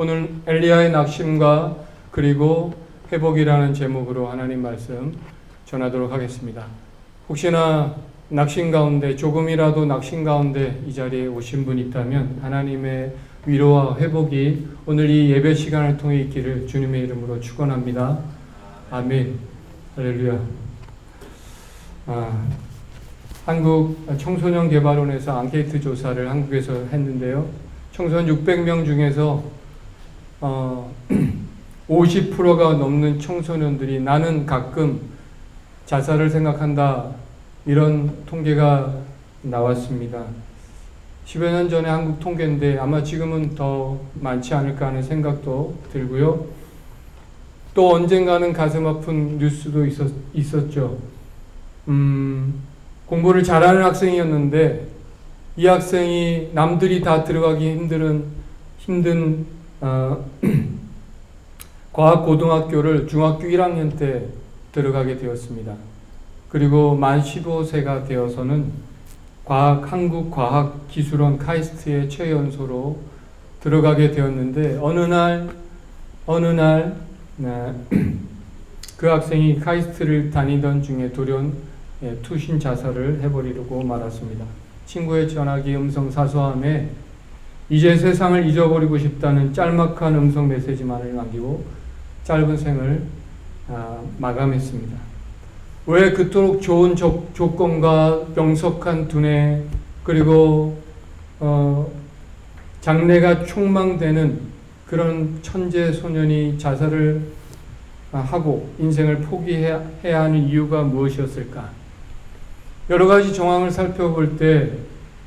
오늘 엘리야의 낙심과 그리고 회복이라는 제목으로 하나님 말씀 전하도록 하겠습니다. 혹시나 낙심 가운데, 조금이라도 낙심 가운데 이 자리에 오신 분 있다면 하나님의 위로와 회복이 오늘 이 예배 시간을 통해 있기를 주님의 이름으로 축원합니다. 아멘. 할렐루야. 한국 청소년개발원에서 앙케이트 조사를 한국에서 했는데요. 청소년 600명 중에서 50%가 넘는 청소년들이 나는 가끔 자살을 생각한다, 이런 통계가 나왔습니다. 10여 년 전에 한국 통계인데 아마 지금은 더 많지 않을까 하는 생각도 들고요. 또 언젠가는 가슴 아픈 뉴스도 있었죠. 공부를 잘하는 학생이었는데 이 학생이 남들이 다 들어가기 힘든 과학고등학교를 중학교 1학년 때 들어가게 되었습니다. 그리고 만 15세가 되어서는 한국과학기술원 카이스트의 최연소로 들어가게 되었는데 어느 날 그 학생이 카이스트를 다니던 중에 돌연 투신 자살을 해버리고 말았습니다. 친구의 전화기 음성 사소함에 이제 세상을 잊어버리고 싶다는 짤막한 음성 메시지만을 남기고 짧은 생을 마감했습니다. 왜 그토록 좋은 조건과 명석한 두뇌, 그리고 장래가 촉망되는 그런 천재 소년이 자살을 하고 인생을 포기해야 하는 이유가 무엇이었을까? 여러 가지 정황을 살펴볼 때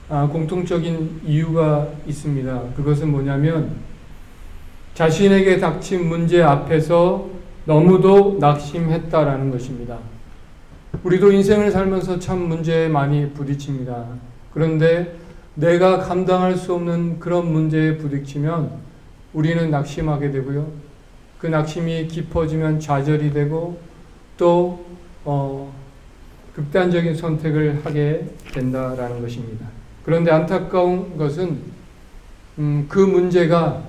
공통적인 이유가 있습니다. 그것은 뭐냐면 자신에게 닥친 문제 앞에서 너무도 낙심했다라는 것입니다. 우리도 인생을 살면서 참 문제에 많이 부딪힙니다. 그런데 내가 감당할 수 없는 그런 문제에 부딪히면 우리는 낙심하게 되고요. 그 낙심이 깊어지면 좌절이 되고 또 극단적인 선택을 하게 된다라는 것입니다. 그런데 안타까운 것은 그 문제가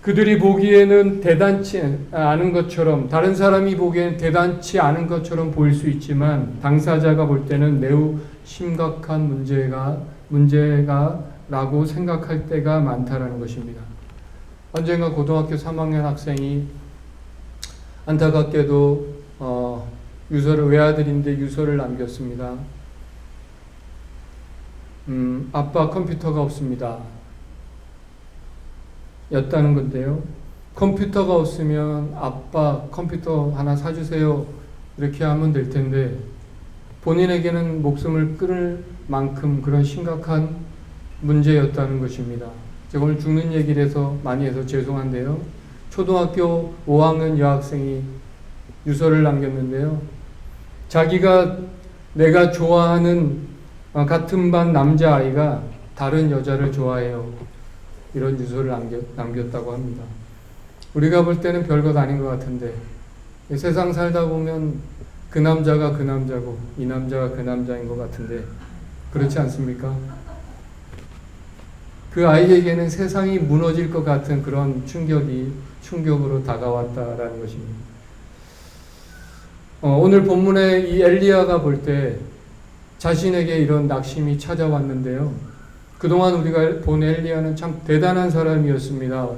그들이 보기에는 대단치 않은 것처럼, 다른 사람이 보기에는 대단치 않은 것처럼 보일 수 있지만 당사자가 볼 때는 매우 심각한 문제가라고 생각할 때가 많다라는 것입니다. 언젠가 고등학교 3학년 학생이 안타깝게도 외아들인데 유서를 남겼습니다. 아빠 컴퓨터가 없습니다. 였다는 건데요. 컴퓨터가 없으면 아빠 컴퓨터 하나 사주세요, 이렇게 하면 될 텐데 본인에게는 목숨을 끊을 만큼 그런 심각한 문제였다는 것입니다. 제가 오늘 죽는 얘기를 많이 해서 죄송한데요. 초등학교 5학년 여학생이 유서를 남겼는데요. 내가 좋아하는 같은 반 남자아이가 다른 여자를 좋아해요, 이런 유서를 남겼다고 합니다. 우리가 볼 때는 별것 아닌 것 같은데 세상 살다 보면 그 남자가 그 남자고 이 남자가 그 남자인 것 같은데 그렇지 않습니까? 그 아이에게는 세상이 무너질 것 같은 그런 충격으로 다가왔다라는 것입니다. 오늘 본문에 이 엘리야가 볼 때 자신에게 이런 낙심이 찾아왔는데요. 그동안 우리가 본 엘리야는 참 대단한 사람이었습니다.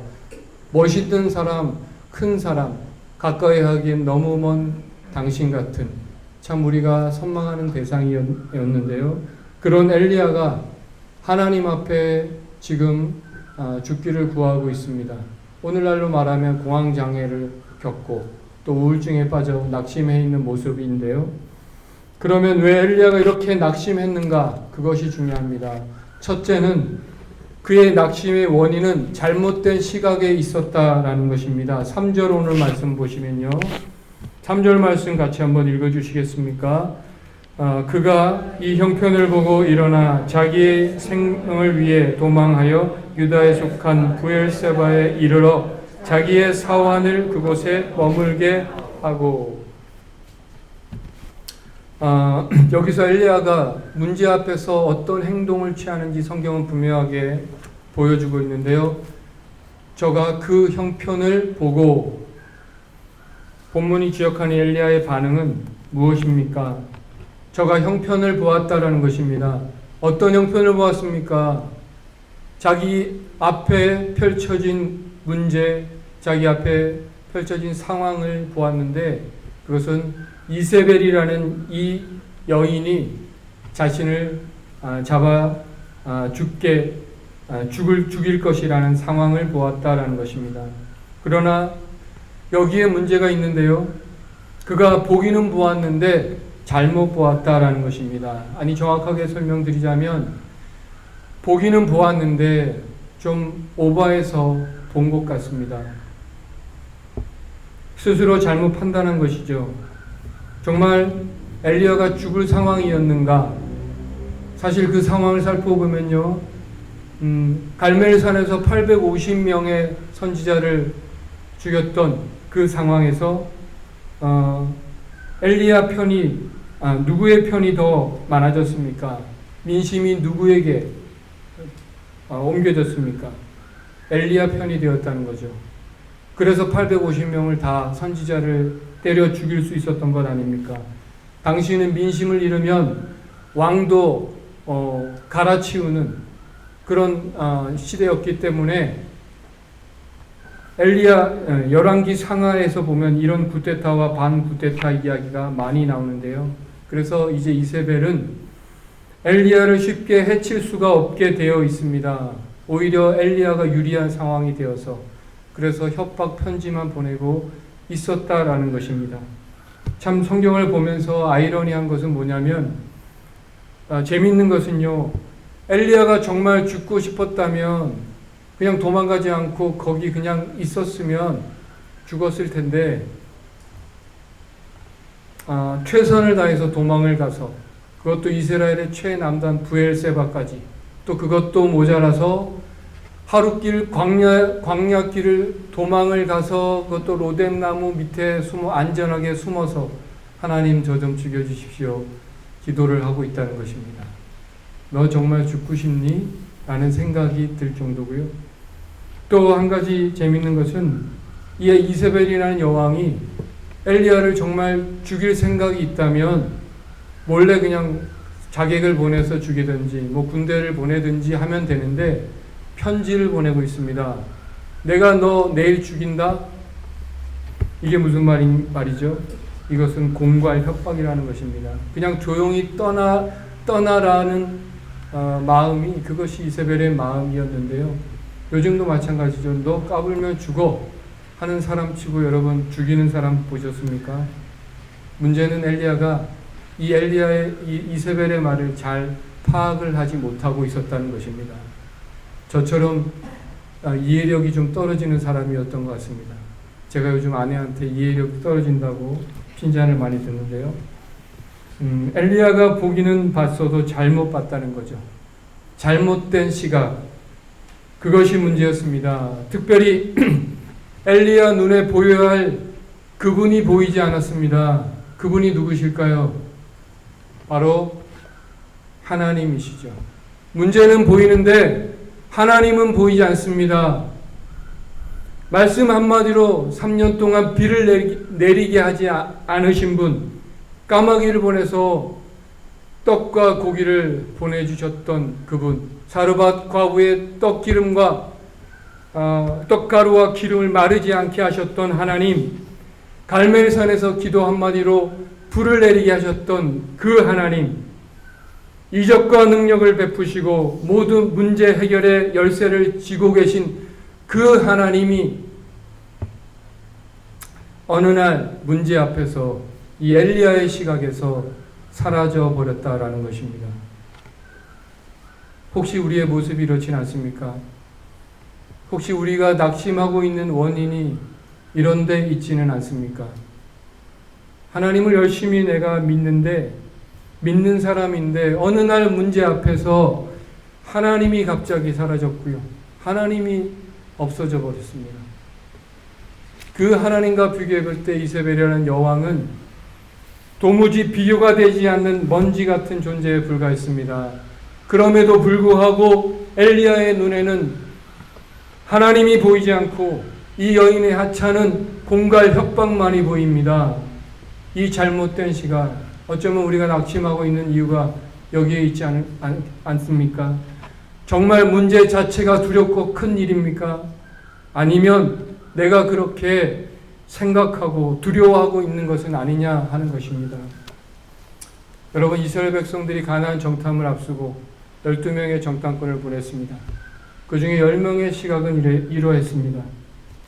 멋있는 사람, 큰 사람, 가까이 하기엔 너무 먼 당신 같은, 참 우리가 선망하는 대상이었는데요. 그런 엘리야가 하나님 앞에 지금 죽기를 구하고 있습니다. 오늘날로 말하면 공황장애를 겪고 또 우울증에 빠져 낙심해 있는 모습인데요. 그러면 왜 엘리야가 이렇게 낙심했는가? 그것이 중요합니다. 첫째는 그의 낙심의 원인은 잘못된 시각에 있었다라는 것입니다. 3절 오늘 말씀 보시면요. 3절 말씀 같이 한번 읽어주시겠습니까? 그가 이 형편을 보고 일어나 자기의 생명을 위해 도망하여 유다에 속한 부엘세바에 이르러 자기의 사환을 그곳에 머물게 하고. 여기서 엘리야가 문제 앞에서 어떤 행동을 취하는지 성경은 분명하게 보여주고 있는데요. 저가 그 형편을 보고 본문이 지적하는 엘리야의 반응은 무엇입니까? 저가 형편을 보았다라는 것입니다. 어떤 형편을 보았습니까? 자기 앞에 펼쳐진 문제, 자기 앞에 펼쳐진 상황을 보았는데 그것은 이세벨이라는 이 여인이 자신을 죽일 것이라는 상황을 보았다라는 것입니다. 그러나 여기에 문제가 있는데요. 그가 보기는 보았는데 잘못 보았다라는 것입니다. 아니, 정확하게 설명드리자면 보기는 보았는데 좀 오버해서 본 것 같습니다. 스스로 잘못 판단한 것이죠. 정말 엘리야가 죽을 상황이었는가? 사실 그 상황을 살펴보면요, 갈멜산에서 850명의 선지자를 죽였던 그 상황에서 엘리야 편이 누구의 편이 더 많아졌습니까? 민심이 누구에게 옮겨졌습니까? 엘리야 편이 되었다는 거죠. 그래서 850명을 다 선지자를 때려 죽일 수 있었던 것 아닙니까? 당시는 민심을 잃으면 왕도 갈아치우는 그런 시대였기 때문에 엘리야 열왕기 상하에서 보면 이런 구테타와 반구테타 이야기가 많이 나오는데요. 그래서 이제 이세벨은 엘리야를 쉽게 해칠 수가 없게 되어 있습니다. 오히려 엘리야가 유리한 상황이 되어서 그래서 협박 편지만 보내고 있었다라는 것입니다. 참 성경을 보면서 아이러니한 것은 뭐냐면 재미있는 것은요. 엘리야가 정말 죽고 싶었다면 그냥 도망가지 않고 거기 그냥 있었으면 죽었을 텐데 최선을 다해서 도망을 가서 그것도 이스라엘의 최남단 부엘세바까지 또 그것도 모자라서 하룻길 광야길을 도망을 가서 그것도 로뎀나무 밑에 안전하게 숨어서 하나님 저 좀 죽여주십시오 기도를 하고 있다는 것입니다. 너 정말 죽고 싶니? 라는 생각이 들 정도고요. 또 한 가지 재밌는 것은 이 이세벨이라는 여왕이 엘리야를 정말 죽일 생각이 있다면 몰래 그냥 자객을 보내서 죽이든지 뭐 군대를 보내든지 하면 되는데 편지를 보내고 있습니다. 내가 너 내일 죽인다? 이게 무슨 말이죠? 이것은 공갈 협박이라는 것입니다. 그냥 조용히 떠나라는 마음이 그것이 이세벨의 마음이었는데요. 요즘도 마찬가지죠. 너 까불면 죽어 하는 사람 치고 여러분 죽이는 사람 보셨습니까? 문제는 엘리야가 이 엘리야의 이세벨의 말을 잘 파악을 하지 못하고 있었다는 것입니다. 저처럼 이해력이 좀 떨어지는 사람이었던 것 같습니다. 제가 요즘 아내한테 이해력이 떨어진다고 핀잔을 많이 듣는데요. 엘리야가 보기는 봤어도 잘못 봤다는 거죠. 잘못된 시각. 그것이 문제였습니다. 특별히 엘리야 눈에 보여야 할 그분이 보이지 않았습니다. 그분이 누구실까요? 바로 하나님이시죠. 문제는 보이는데 하나님은 보이지 않습니다. 말씀 한마디로 3년 동안 비를 내리게 하지 않으신 분, 까마귀를 보내서 떡과 고기를 보내주셨던 그분, 사르밧 과부의 떡기름과 떡가루와 기름을 마르지 않게 하셨던 하나님, 갈멜산에서 기도 한마디로 불을 내리게 하셨던 그 하나님, 이적과 능력을 베푸시고 모든 문제 해결의 열쇠를 쥐고 계신 그 하나님이 어느 날 문제 앞에서 이 엘리야의 시각에서 사라져 버렸다라는 것입니다. 혹시 우리의 모습이 이렇진 않습니까? 혹시 우리가 낙심하고 있는 원인이 이런 데 있지는 않습니까? 하나님을 열심히 내가 믿는 사람인데 어느 날 문제 앞에서 하나님이 갑자기 사라졌고요. 하나님이 없어져 버렸습니다. 그 하나님과 비교해 볼 때 이세벨이라는 여왕은 도무지 비교가 되지 않는 먼지 같은 존재에 불과했습니다. 그럼에도 불구하고 엘리야의 눈에는 하나님이 보이지 않고 이 여인의 하찮은 공갈 협박만이 보입니다. 이 잘못된 시각, 어쩌면 우리가 낙심하고 있는 이유가 여기에 있지 않습니까? 정말 문제 자체가 두렵고 큰 일입니까? 아니면 내가 그렇게 생각하고 두려워하고 있는 것은 아니냐 하는 것입니다. 여러분, 이스라엘 백성들이 가나안 정탐을 앞두고 12명의 정탐꾼을 보냈습니다. 그 중에 10명의 시각은 이러했습니다.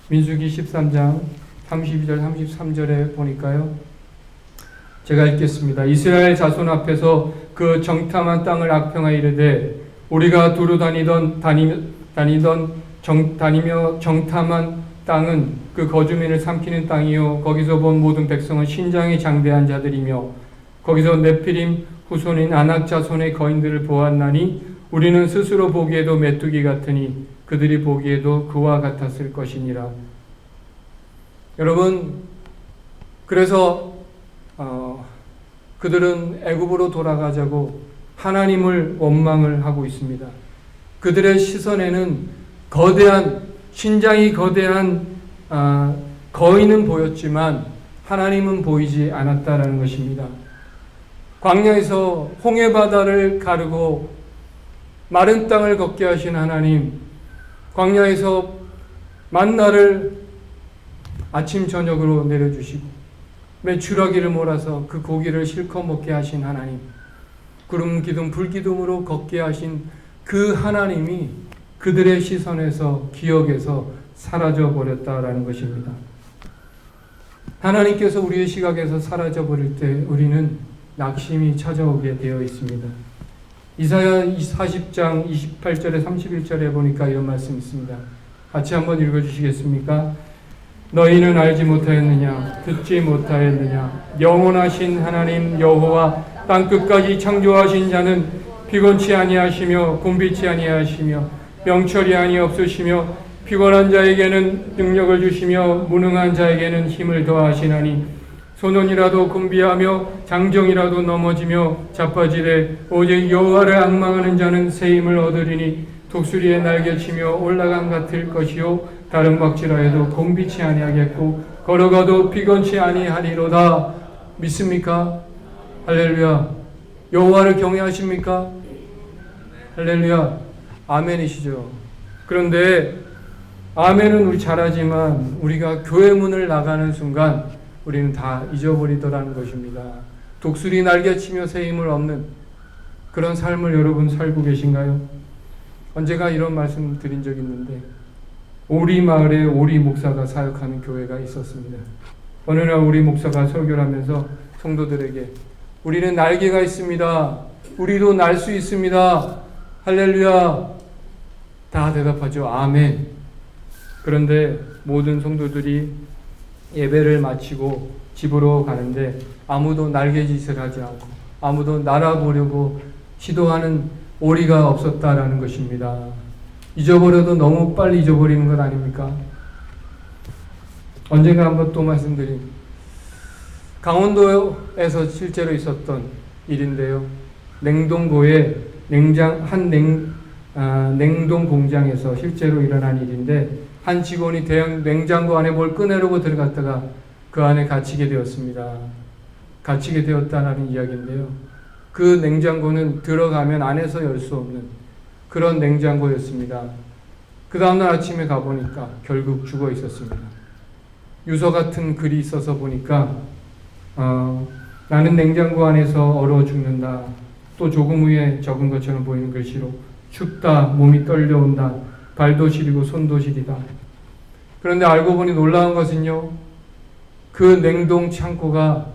민수기 13장 32절 33절에 보니까요. 제가 읽겠습니다. 이스라엘 자손 앞에서 그 정탐한 땅을 악평하여 이르되 우리가 두루 다니며 정탐한 땅은 그 거주민을 삼키는 땅이요 거기서 본 모든 백성은 신장이 장대한 자들이며 거기서 네피림 후손인 아낙 자손의 거인들을 보았나니 우리는 스스로 보기에도 메뚜기 같으니 그들이 보기에도 그와 같았을 것이니라. 여러분, 그래서 그들은 애굽으로 돌아가자고 하나님을 원망을 하고 있습니다. 그들의 시선에는 신장이 거대한 거인은 보였지만 하나님은 보이지 않았다라는 것입니다. 광야에서 홍해바다를 가르고 마른 땅을 걷게 하신 하나님, 광야에서 만나를 아침 저녁으로 내려주시고 메추라기를 몰아서 그 고기를 실컷 먹게 하신 하나님, 구름 기둥 불 기둥으로 걷게 하신 그 하나님이 그들의 시선에서 기억에서 사라져 버렸다라는 것입니다. 하나님께서 우리의 시각에서 사라져 버릴 때 우리는 낙심이 찾아오게 되어 있습니다. 이사야 40장 28절에 31절에 보니까 이런 말씀이 있습니다. 같이 한번 읽어주시겠습니까? 너희는 알지 못하였느냐? 듣지 못하였느냐? 영원하신 하나님 여호와 땅끝까지 창조하신 자는 피곤치 아니하시며 곤비치 아니하시며 명철이 아니없으시며 피곤한 자에게는 능력을 주시며 무능한 자에게는 힘을 더하시나니 소년이라도 곤비하며 장정이라도 넘어지며 자빠지되 오직 여호와를 앙망하는 자는 새 힘을 얻으리니 독수리의 날개치며 올라간 같을 것이요 다른 박질하여도 곤비치 아니하겠고 걸어가도 피곤치 아니하리로다. 믿습니까? 할렐루야. 여호와를 경외하십니까? 할렐루야. 아멘이시죠. 그런데 아멘은 우리 잘하지만 우리가 교회 문을 나가는 순간 우리는 다 잊어버리더라는 것입니다. 독수리 날개치며 새 힘을 얻는 그런 삶을 여러분 살고 계신가요? 언제가 이런 말씀 드린 적이 있는데 오리 마을에 오리 목사가 사역하는 교회가 있었습니다. 어느 날 오리 목사가 설교를 하면서 성도들에게 우리는 날개가 있습니다. 우리도 날 수 있습니다. 할렐루야. 다 대답하죠. 아멘. 그런데 모든 성도들이 예배를 마치고 집으로 가는데 아무도 날개짓을 하지 않고 아무도 날아보려고 시도하는 오리가 없었다라는 것입니다. 잊어버려도 너무 빨리 잊어버리는 것 아닙니까? 언젠가 한번 또 말씀드린 강원도에서 실제로 있었던 일인데요. 냉동고에 냉동 공장에서 실제로 일어난 일인데 한 직원이 대형 냉장고 안에 뭘 꺼내려고 들어갔다가 그 안에 갇히게 되었습니다. 갇히게 되었다는 이야기인데요. 그 냉장고는 들어가면 안에서 열 수 없는 그런 냉장고였습니다. 그 다음날 아침에 가보니까 결국 죽어 있었습니다. 유서 같은 글이 있어서 보니까 나는 냉장고 안에서 얼어 죽는다. 또 조금 후에 적은 것처럼 보이는 글씨로 춥다, 몸이 떨려온다, 발도 시리고 손도 시리다. 그런데 알고 보니 놀라운 것은요, 그 냉동 창고가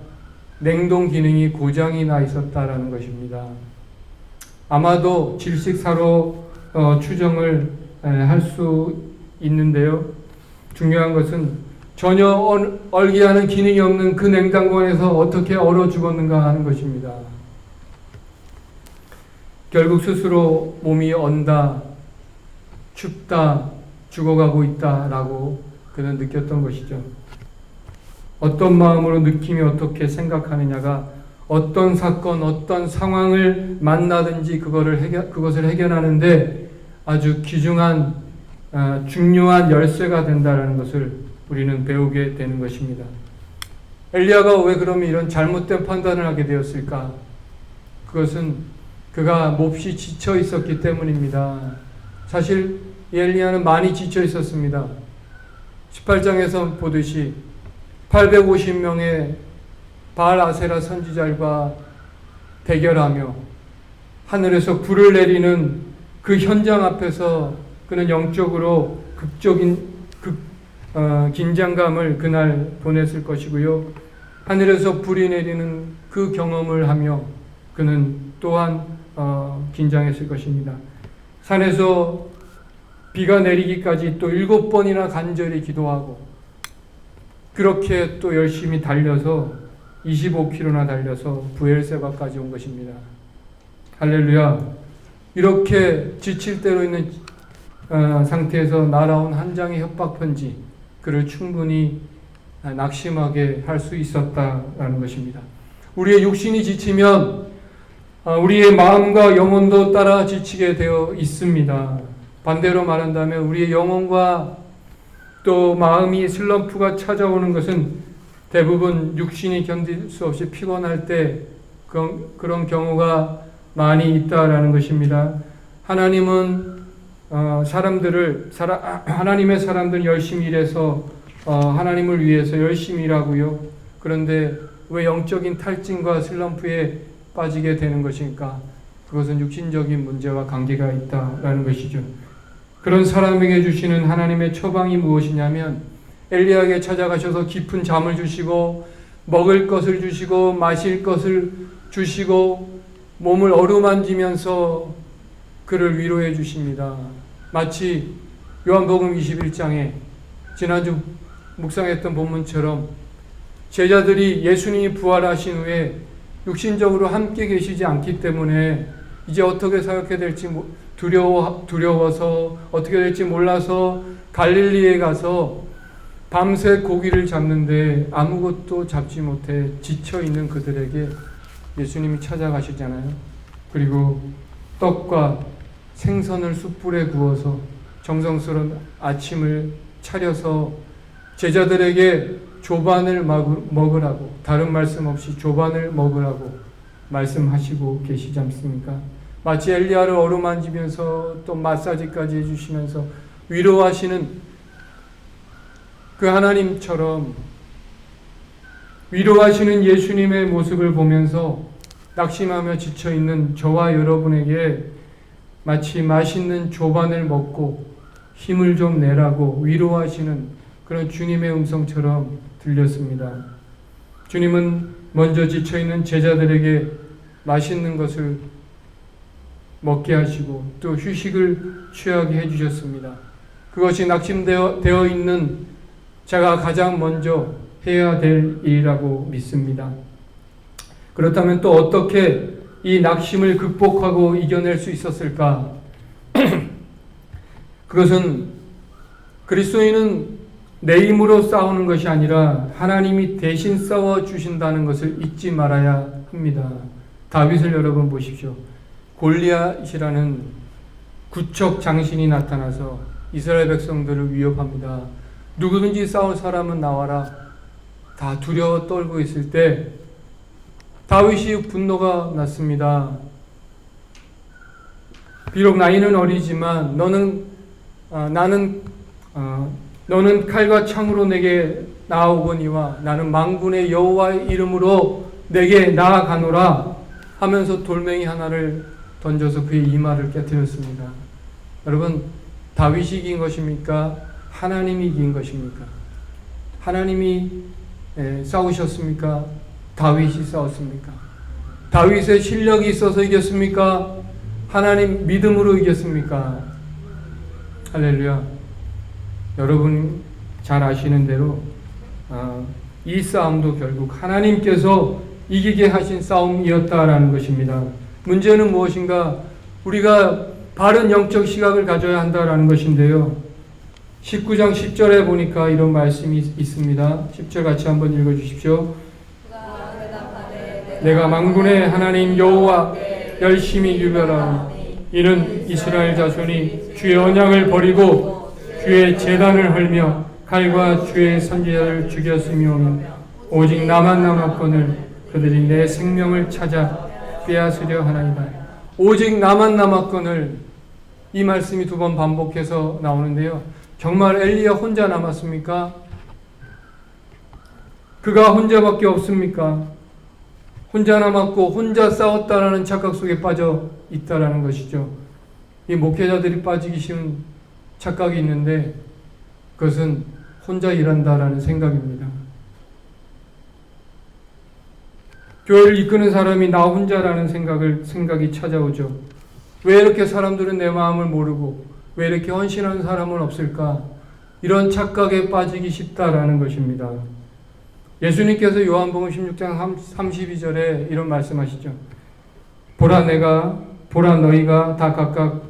냉동 기능이 고장이 나 있었다라는 것입니다. 아마도 질식사로 추정을 할 수 있는데요. 중요한 것은 전혀 얼게 하는 기능이 없는 그 냉장고 안에서 어떻게 얼어 죽었는가 하는 것입니다. 결국 스스로 몸이 언다, 춥다, 죽어가고 있다라고 그는 느꼈던 것이죠. 어떤 마음으로 느끼며 어떻게 생각하느냐가 어떤 사건, 어떤 상황을 만나든지 그것을 해결하는데 아주 귀중한 중요한 열쇠가 된다는 것을 우리는 배우게 되는 것입니다. 엘리야가 왜 그러면 이런 잘못된 판단을 하게 되었을까? 그것은 그가 몹시 지쳐 있었기 때문입니다. 사실 엘리야는 많이 지쳐 있었습니다. 18장에서 보듯이 850명의 바알 아세라 선지자들과 대결하며 하늘에서 불을 내리는 그 현장 앞에서 그는 영적으로 긴장감을 그날 보냈을 것이고요. 하늘에서 불이 내리는 그 경험을 하며 그는 또한 긴장했을 것입니다. 산에서 비가 내리기까지 또 7번이나 간절히 기도하고 그렇게 또 열심히 달려서 25km나 달려서 부엘세바까지 온 것입니다. 할렐루야. 이렇게 지칠 대로 있는 상태에서 날아온 한 장의 협박편지, 그를 충분히 낙심하게 할 수 있었다라는 것입니다. 우리의 육신이 지치면 우리의 마음과 영혼도 따라 지치게 되어 있습니다. 반대로 말한다면 우리의 영혼과 또 마음이 슬럼프가 찾아오는 것은 대부분 육신이 견딜 수 없이 피곤할 때 그런 경우가 많이 있다라는 것입니다. 하나님은 하나님의 사람들은 열심히 일해서 하나님을 위해서 열심히 일하고요. 그런데 왜 영적인 탈진과 슬럼프에 빠지게 되는 것일까? 그것은 육신적인 문제와 관계가 있다라는 것이죠. 그런 사람에게 주시는 하나님의 처방이 무엇이냐면 엘리야에게 찾아가셔서 깊은 잠을 주시고 먹을 것을 주시고 마실 것을 주시고 몸을 어루만지면서 그를 위로해 주십니다. 마치 요한복음 21장에 지난주 묵상했던 본문처럼 제자들이 예수님이 부활하신 후에 육신적으로 함께 계시지 않기 때문에 이제 어떻게 사역해야 될지 두려워서 어떻게 될지 몰라서 갈릴리에 가서 밤새 고기를 잡는데 아무것도 잡지 못해 지쳐있는 그들에게 예수님이 찾아가시잖아요. 그리고 떡과 생선을 숯불에 구워서 정성스러운 아침을 차려서 제자들에게 조반을 먹으라고, 다른 말씀 없이 조반을 먹으라고 말씀하시고 계시지 않습니까? 마치 엘리야를 어루만지면서 또 마사지까지 해주시면서 위로하시는 그 하나님처럼 위로하시는 예수님의 모습을 보면서 낙심하며 지쳐있는 저와 여러분에게 마치 맛있는 조반을 먹고 힘을 좀 내라고 위로하시는 그런 주님의 음성처럼 들렸습니다. 주님은 먼저 지쳐있는 제자들에게 맛있는 것을 먹게 하시고 또 휴식을 취하게 해주셨습니다. 그것이 낙심되어 있는 제가 가장 먼저 해야 될 일이라고 믿습니다. 그렇다면 또 어떻게 이 낙심을 극복하고 이겨낼 수 있었을까? 그것은 그리스도인은 내 힘으로 싸우는 것이 아니라 하나님이 대신 싸워주신다는 것을 잊지 말아야 합니다. 다윗을 여러분 보십시오. 골리앗이라는 구척 장신이 나타나서 이스라엘 백성들을 위협합니다. 누구든지 싸울 사람은 나와라. 다 두려워 떨고 있을 때 다윗이 분노가 났습니다. 비록 나이는 어리지만 너는 칼과 창으로 내게 나아오거니와 나는 만군의 여호와의 이름으로 내게 나아가노라 하면서 돌멩이 하나를 던져서 그의 이마를 깨뜨렸습니다. 여러분, 다윗이 이긴 것입니까? 하나님이 이긴 것입니까? 하나님이 싸우셨습니까? 다윗이 싸웠습니까? 다윗의 실력이 있어서 이겼습니까? 하나님 믿음으로 이겼습니까? 할렐루야. 여러분 잘 아시는 대로 이 싸움도 결국 하나님께서 이기게 하신 싸움이었다라는 것입니다. 문제는 무엇인가? 우리가 바른 영적 시각을 가져야 한다라는 것인데요. 19장 10절에 보니까 이런 말씀이 있습니다. 10절 같이 한번 읽어주십시오. 내가 만군의 하나님 여호와 열심히 유별하니 이는 이스라엘 자손이 주의 언약을 버리고 주의 제단을 헐며 칼과 주의 선지자를 죽였으며 오직 나만 남았거늘 그들이 내 생명을 찾아 빼앗으려 하나이다. 오직 나만 남았거늘, 이 말씀이 두 번 반복해서 나오는데요. 정말 엘리야 혼자 남았습니까? 그가 혼자밖에 없습니까? 혼자 남았고 혼자 싸웠다라는 착각 속에 빠져 있다라는 것이죠. 이 목회자들이 빠지기 쉬운 착각이 있는데 그것은 혼자 일한다라는 생각입니다. 교회를 이끄는 사람이 나 혼자라는 생각이 찾아오죠. 왜 이렇게 사람들은 내 마음을 모르고 왜 이렇게 헌신하는 사람은 없을까? 이런 착각에 빠지기 쉽다라는 것입니다. 예수님께서 요한복음 16장 32절에 이런 말씀하시죠. 보라 너희가 다 각각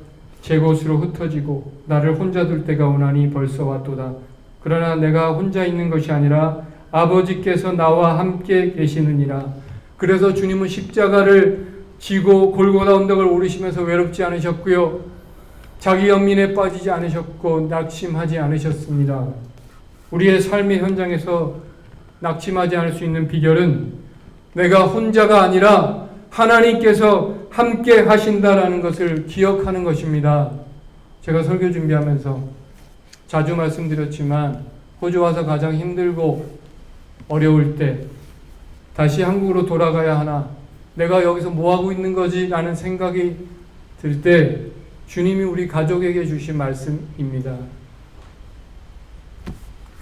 제 곳으로 흩어지고 나를 혼자 둘 때가 오나니 벌써 왔도다. 그러나 내가 혼자 있는 것이 아니라 아버지께서 나와 함께 계시느니라. 그래서 주님은 십자가를 지고 골고다 언덕을 오르시면서 외롭지 않으셨고요. 자기 연민에 빠지지 않으셨고 낙심하지 않으셨습니다. 우리의 삶의 현장에서 낙심하지 않을 수 있는 비결은 내가 혼자가 아니라 하나님께서 함께 하신다라는 것을 기억하는 것입니다. 제가 설교 준비하면서 자주 말씀드렸지만 호주 와서 가장 힘들고 어려울 때 다시 한국으로 돌아가야 하나, 내가 여기서 뭐하고 있는 거지? 라는 생각이 들 때 주님이 우리 가족에게 주신 말씀입니다.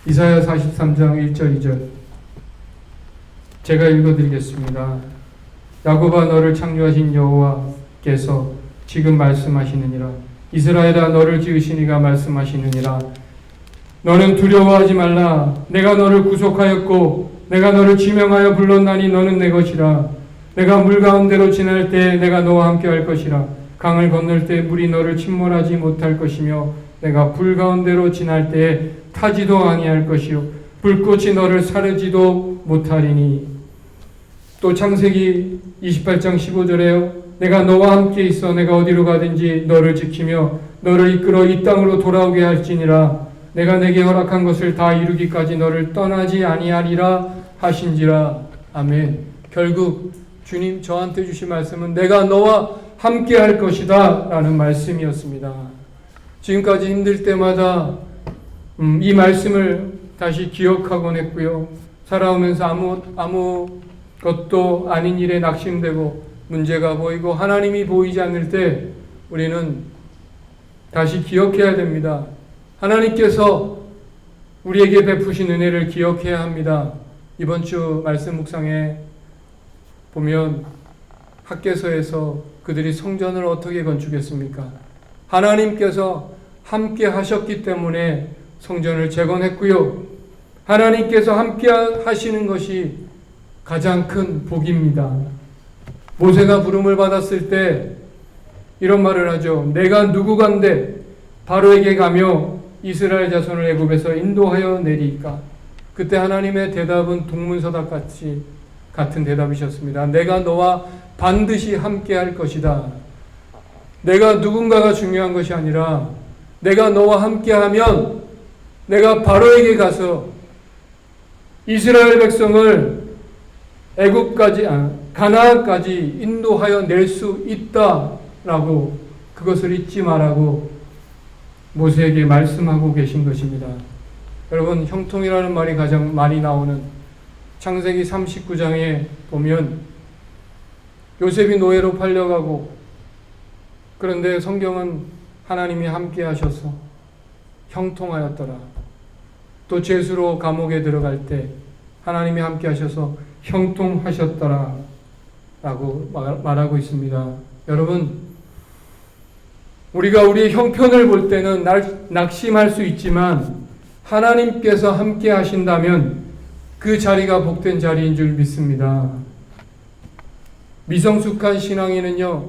이사야 43장 1절 2절 제가 읽어드리겠습니다. 야곱아 너를 창조하신 여호와께서 지금 말씀하시느니라. 이스라엘아 너를 지으신 이가 말씀하시느니라. 너는 두려워하지 말라. 내가 너를 구속하였고 내가 너를 지명하여 불렀나니 너는 내 것이라. 내가 물 가운데로 지날 때 내가 너와 함께 할 것이라. 강을 건널 때 물이 너를 침몰하지 못할 것이며 내가 불 가운데로 지날 때에 타지도 아니할 것이요 불꽃이 너를 사르지도 못하리니. 또 창세기 28장 15절에요. 내가 너와 함께 있어 내가 어디로 가든지 너를 지키며 너를 이끌어 이 땅으로 돌아오게 할지니라. 내가 내게 허락한 것을 다 이루기까지 너를 떠나지 아니하리라 하신지라. 아멘. 결국 주님 저한테 주신 말씀은 내가 너와 함께 할 것이다 라는 말씀이었습니다. 지금까지 힘들 때마다 이 말씀을 다시 기억하곤 했고요. 살아오면서 아무것도 아닌 일에 낙심되고 문제가 보이고 하나님이 보이지 않을 때 우리는 다시 기억해야 됩니다. 하나님께서 우리에게 베푸신 은혜를 기억해야 합니다. 이번 주 말씀 묵상에 보면 학개서에서 그들이 성전을 어떻게 건축했습니까? 하나님께서 함께 하셨기 때문에 성전을 재건했고요. 하나님께서 함께 하시는 것이 가장 큰 복입니다. 모세가 부름을 받았을 때 이런 말을 하죠. 내가 누구간데 바로에게 가며 이스라엘 자손을 애굽에서 인도하여 내리까. 그때 하나님의 대답은 동문서답 같은 대답이셨습니다. 내가 너와 반드시 함께 할 것이다. 내가 누군가가 중요한 것이 아니라 내가 너와 함께 하면 내가 바로에게 가서 이스라엘 백성을 애굽까지 가나안까지 인도하여 낼 수 있다라고 그것을 잊지 말라고 모세에게 말씀하고 계신 것입니다. 여러분, 형통이라는 말이 가장 많이 나오는 창세기 39장에 보면 요셉이 노예로 팔려가고, 그런데 성경은 하나님이 함께 하셔서 형통하였더라. 또 죄수로 감옥에 들어갈 때 하나님이 함께 하셔서 형통하셨더라 라고 말하고 있습니다. 여러분, 우리가 우리의 형편을 볼 때는 낙심할 수 있지만 하나님께서 함께 하신다면 그 자리가 복된 자리인 줄 믿습니다. 미성숙한 신앙인은요,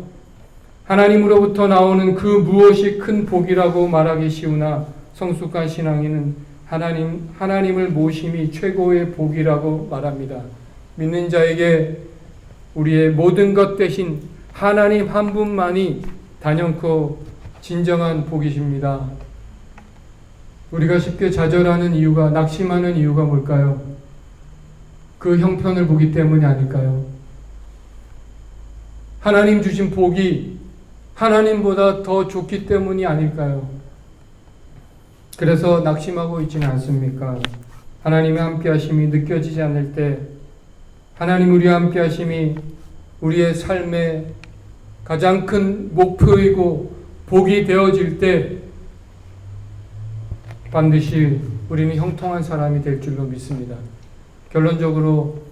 하나님으로부터 나오는 그 무엇이 큰 복이라고 말하기 쉬우나 성숙한 신앙인은 하나님을 모심이 최고의 복이라고 말합니다. 믿는 자에게 우리의 모든 것 대신 하나님 한 분만이 단연코 진정한 복이십니다. 우리가 쉽게 좌절하는 이유가, 낙심하는 이유가 뭘까요? 그 형편을 보기 때문이 아닐까요? 하나님 주신 복이 하나님보다 더 좋기 때문이 아닐까요? 그래서 낙심하고 있지는 않습니까? 하나님의 함께하심이 느껴지지 않을 때, 하나님 우리와 함께하심이 우리의 삶의 가장 큰 목표이고 복이 되어질 때 반드시 우리는 형통한 사람이 될 줄로 믿습니다. 결론적으로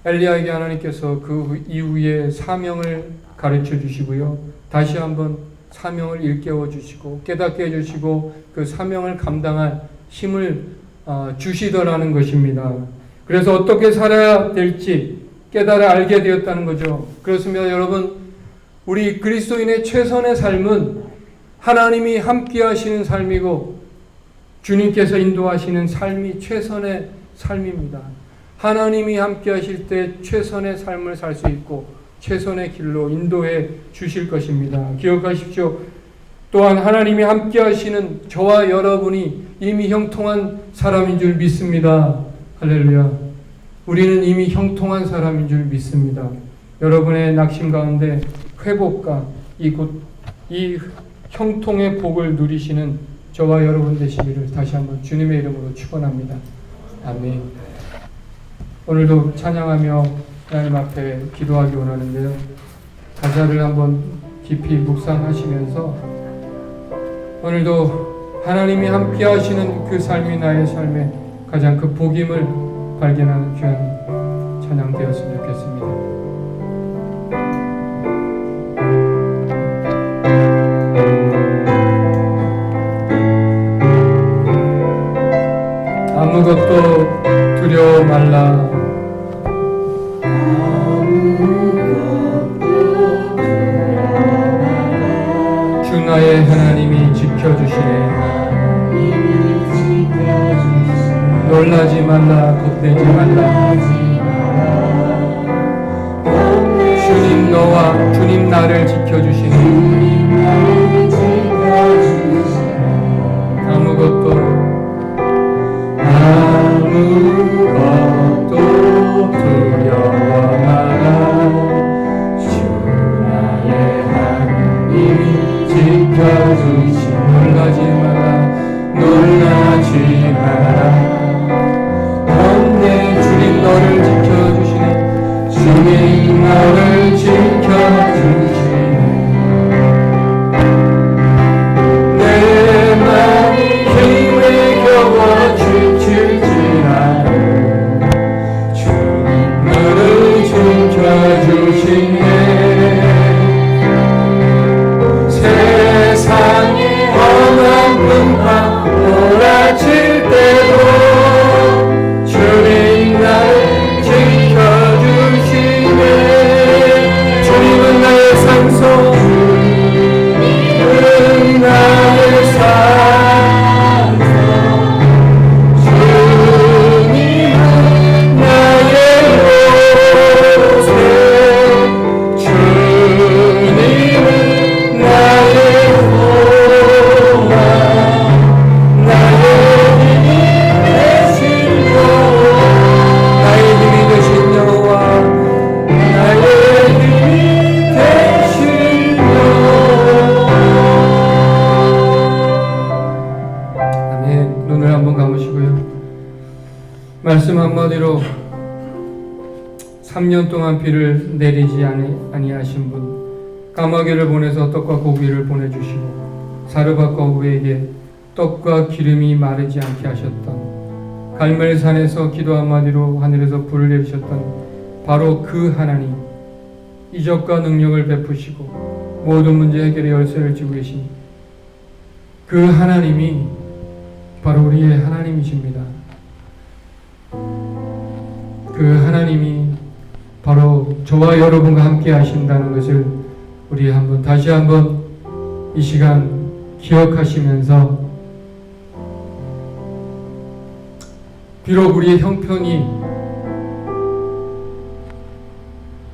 엘리야에게 하나님께서 그 이후에 사명을 가르쳐 주시고요. 다시 한번 사명을 일깨워 주시고 깨닫게 해주시고 그 사명을 감당할 힘을 주시더라는 것입니다. 그래서 어떻게 살아야 될지 깨달아 알게 되었다는 거죠. 그렇습니다. 여러분, 우리 그리스도인의 최선의 삶은 하나님이 함께 하시는 삶이고 주님께서 인도하시는 삶이 최선의 삶입니다. 하나님이 함께 하실 때 최선의 삶을 살 수 있고 최선의 길로 인도해 주실 것입니다. 기억하십시오. 또한 하나님이 함께 하시는 저와 여러분이 이미 형통한 사람인 줄 믿습니다. 할렐루야. 우리는 이미 형통한 사람인 줄 믿습니다. 여러분의 낙심 가운데 회복과 이 형통의 복을 누리시는 저와 여러분 되시기를 다시 한번 주님의 이름으로 축원합니다. 아멘. 오늘도 찬양하며 하나님 앞에 기도하기 원하는데요. 가사를 한번 깊이 묵상하시면서 오늘도 하나님이 함께 하시는 그 삶이 나의 삶의 가장 그 복임을 발견하는 귀한 찬양 되었으면 좋겠습니다. 아무것도 두려워 말라. 주 나의 하나님이 지켜주시네. 놀라지 말라, 겁내지 말라. 주님 나를 지켜주시네. 아무것도 두려워 마라. 주 나의 하나님이 지켜주시네. 놀라지 마라. 주님 너를 지켜주시네. 주님 너를 지켜주시네. 내 맘이 힘에 겨워 지칠지라도 주님 너를 지켜주시네. 세상이 험한 풍파 몰아칠 때도 주님 나를 지켜주시네. 주님은 나의 산소, 주님은 나의 산소, 주님은 나의 요새, 주님은 나의 소망, 나의 말씀 한마디로 3년 동안 비를 내리지 아니하신 분, 까마귀를 보내서 떡과 고기를 보내주시고 사르밧과 우에게 떡과 기름이 마르지 않게 하셨던, 갈멜산에서 기도 한마디로 하늘에서 불을 내리셨던 바로 그 하나님, 이적과 능력을 베푸시고 모든 문제 해결의 열쇠를 쥐고 계신 그 하나님이 바로 우리의 하나님이십니다. 그 하나님이 바로 저와 여러분과 함께 하신다는 것을 우리 다시 한번 이 시간 기억하시면서, 비록 우리의 형편이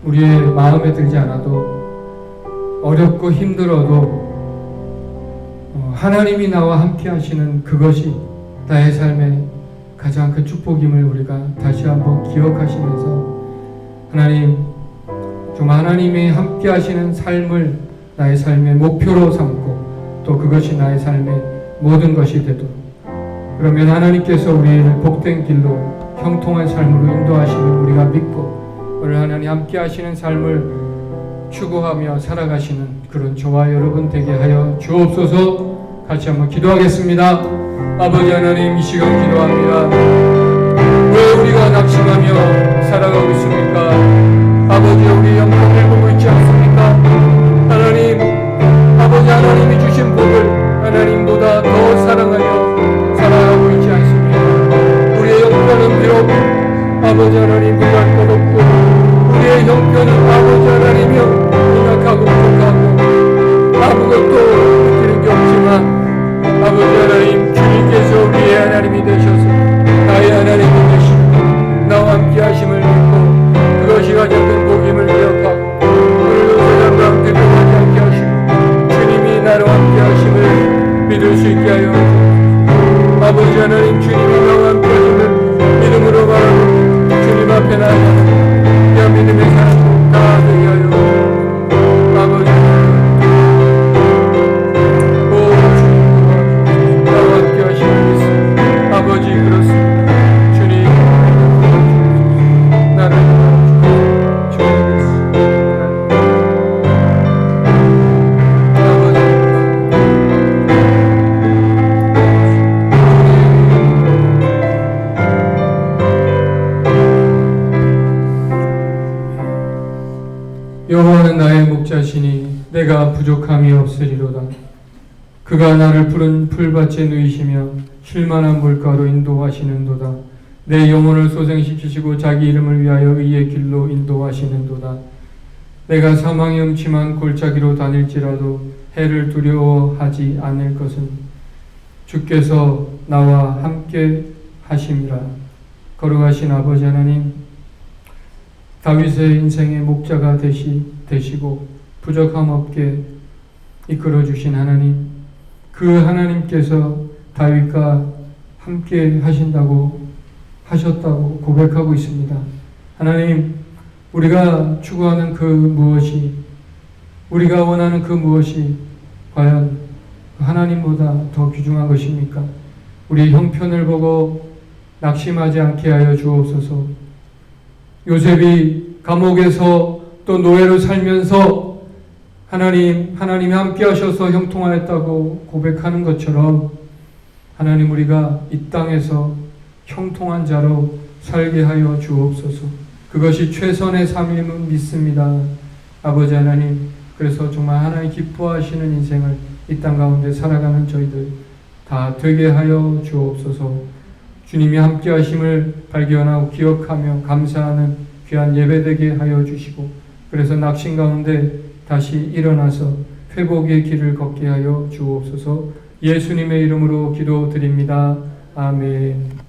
우리의 마음에 들지 않아도, 어렵고 힘들어도 하나님이 나와 함께 하시는 그것이 나의 삶의 가장 큰 축복임을 우리가 다시 한번 기억하시면서 하나님, 정말 하나님이 함께 하시는 삶을 나의 삶의 목표로 삼고 또 그것이 나의 삶의 모든 것이 되도록, 그러면 하나님께서 우리를 복된 길로 형통한 삶으로 인도하시는 우리가 믿고 오늘 하나님 함께 하시는 삶을 추구하며 살아가시는 그런 저와 여러분 되게 하여 주옵소서. 같이 한번 기도하겠습니다. 아버지 하나님, 이 시간 기도합니다. 왜 우리가 낙심하며 살아가고 있습니까? 아버지, 우리 영광을 보고 있지 않습니까? 하나님, 아버지 하나님이 주신 복을 하나님보다 더 사랑하여 살아가고 있지 않습니까? 우리의 형편은 비록 아버지 하나님 부할 것 없고 우리의 형편은 아버지 하나님이여 연약하고 부족하고 아무것도 느끼는 게 없지만 아버지 하나님, 주님께서 우리의 하나님이 되셔서 나의 하나님이 되시고 나와 함께 하심을 믿고 그것이 가장 큰 복임을 기억하고 오늘도 세상 가운데 변하지 않게 하시고 주님이 나와 함께 하심을 믿을 수 있게 하여 주옵소서. 아버지 하나님, 주님이 나와 함께 하심을 믿음으로 바라고 주님 앞에 나아가는 야 믿음의 삶 다 되게 하여 주옵소서. 아버지 아버지, 그렇습니다. 주님, 나를 주님께서 아버지, 여호와는 나의 목자시니 내가 부족함이 없으리로다. 그가 나를 푸른 풀밭에 누이시며 쉴만한 물가로 인도하시는도다. 내 영혼을 소생시키시고 자기 이름을 위하여 의의 길로 인도하시는도다. 내가 사망의 음침한 골짜기로 다닐지라도 해를 두려워하지 않을 것은 주께서 나와 함께 하심이라. 거룩하신 아버지 하나님, 다윗의 인생의 목자가 되시고 부족함 없게 이끌어 주신 하나님, 그 하나님께서 다윗과 함께 하셨다고 고백하고 있습니다. 하나님, 우리가 추구하는 그 무엇이, 우리가 원하는 그 무엇이 과연 하나님보다 더 귀중한 것입니까? 우리의 형편을 보고 낙심하지 않게 하여 주옵소서. 요셉이 감옥에서 또 노예로 살면서 하나님이 함께 하셔서 형통하였다고 고백하는 것처럼 하나님, 우리가 이 땅에서 형통한 자로 살게 하여 주옵소서. 그것이 최선의 삶임을 믿습니다. 아버지 하나님, 그래서 정말 하나님 기뻐하시는 인생을 이 땅 가운데 살아가는 저희들 다 되게 하여 주옵소서. 주님이 함께 하심을 발견하고 기억하며 감사하는 귀한 예배되게 하여 주시고, 그래서 낙심 가운데 다시 일어나서 회복의 길을 걷게 하여 주옵소서. 예수님의 이름으로 기도드립니다. 아멘.